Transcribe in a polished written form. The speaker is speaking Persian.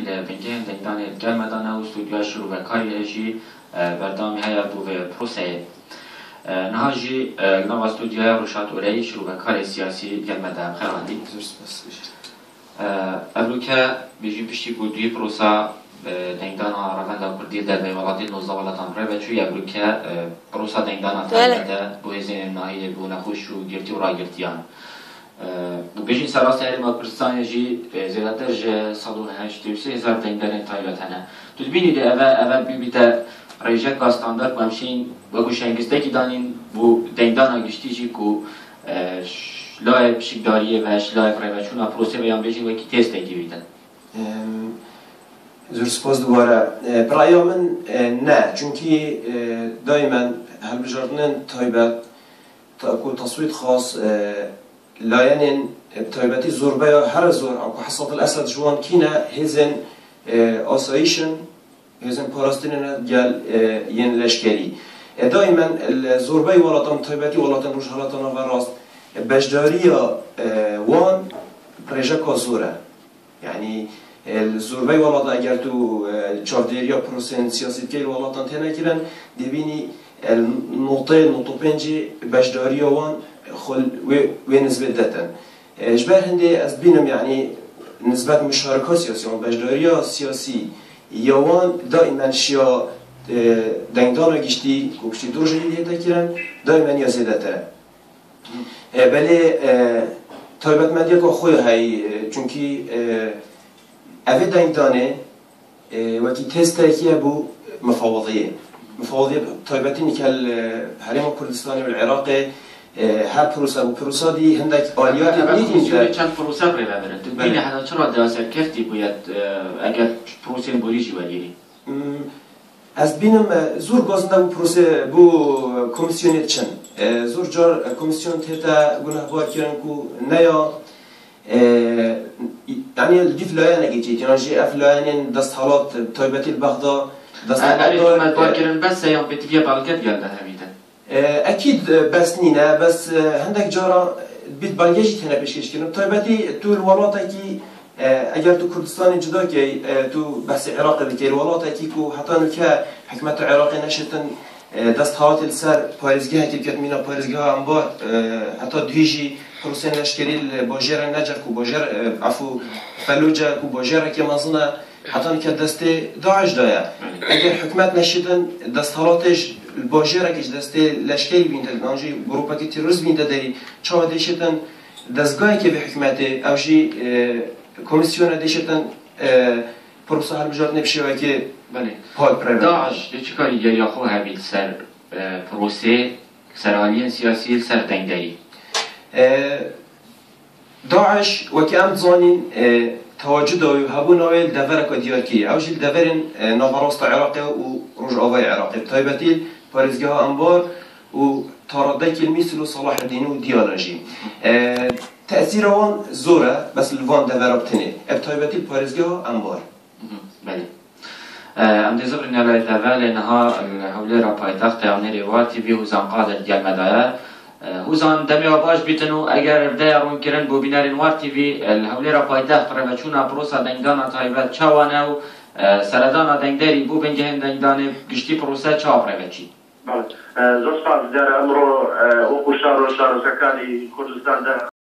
بنجه دنگدان گرم دانه و استودیو شروع و کاری هجی بردامی های بو پروسه نهاجی نو استودیو روشات اولی شروع و کار سیاسی گرم دانه خیلی ابرو که بیشی پشتی بودی پروسه دنگدان روند کردی در بیوالاتی 19 ولاتان ره بچوی ابرو که پروسه دنگدان تایده بو هزین نهایی بو نخوش و گرتی و را گرتیان بيجي سراسة هري مالبرستان يجي زيادة درجة صدوه هشتوسي هزار دنگدارين تايلات هنا تدبيني دي أفا بيبتا ريجاك باستاندار بامشين وقو شنگستاكي دانين بو دنگدانا گشتيجي كو شلاي بشكداريه و شلاي بريوچونا پروسه بيان بيجين وكي تيستاكي بيتا زور سپاس دوباره برای من نه چونکی دائما هلبجاردن تایبت تاکو تصويت خاص لاين بتايبتي زور بيا هر زور أو كحصة الأسد جوان كينا هزن آسايشن هزن باراستيننا جال ين لشكري دائما الزور بيا ولاطن تايبتي ولاطن رجالاتنا وراست بجدارية وان بريجا زورة يعني الزور بيا ولاطن أجر تو شافديريا بروسين سياسي كيل ولاطن تنا كيران دبيني النقطة بينجي بجدارية وان خل ونسبة داتن جبر هندي أزبينم يعني نسبة مشاركة سياسية بجدارية سياسي يوان دائما شيا دنگدانا گشتی کوشتی درجه لیتا کردن دائما یازدته بله طالبات مدیا که خوی هی چونکی اوه دنگدانه وکی تست ترکیه بو مفاوضیه طالباتی نکل حریم کردستانی و العراق هر پروسه دی هندک آلیاتی بلیدیم که چند پروسه برای ببرد بینه حتی چرا دراسل کفتی باید اگر پروسه بولیجی ولیری از بینم زور گازنده بو پروسه بو کمیسیونیت چن زور جار کمیسیون تیتا گناه بار کرن کو نیا یعنی دیف لایه نگیجید یعنی اف لایه دست حالات طایبتی البغدا دست حالات بار کرن بس سیام بتیفیه بالکت گلده همیده أكيد بس نينا بس عندك جارة بيت بالجيش هنا بيشكش كنا طيبتي تو الولاط كي أجر تو كردستان جدا كي تو بس العراق ذكي الولاط كي كو حتى نكها حكمة العراق نشتن دست هات السر بارزجها كي كت مينا بارزجها أنبار حتى دهيجي پروسه لشکری باجر نجف کو باجر عفو فلوجا کو باجر که مازنا حتی که دست داعش دایا اگر حکومت نشدن دست حالاتش باجر که دست لشکری بینده نانجی گروپا که تروریست بینده داری چه دیشتن دستگاهی که به حکومت اوجی کمیسیون دیشتن پروسه حل بجات نبشه و که بله داعش چه کاری یا خو هبیل سر پروسه سرالین سیاسی سر دنگداری داعش وكأم زانين تواجده وهبون نويل دفرك دياركي أوجي الدفرن نافراست عراقي ورج أوي عراقي طيبتيل بارزجها أنبار وتردك المثل وصلاح الدين وديالوجي تأثير وان زورة بس الفان دفربتني بطيبتيل بارزجها أنبار بله ام دزبر نلا تفعل انها الحوله را پایتخت امنی رواتي به وزن قادر ديال مدايا وزن دمی باش بیتنو اگر دایرون کرن بو بینارین وار تی وی الحوله را پایتخت را بچونا پروسا دنگدانا تایبت چاوانه و سردانا دنگداری بو بنجهن دنگدانه گشتی پروسا چاو را بچی بله زوسفاز در امرو و شهر سکانی کردستان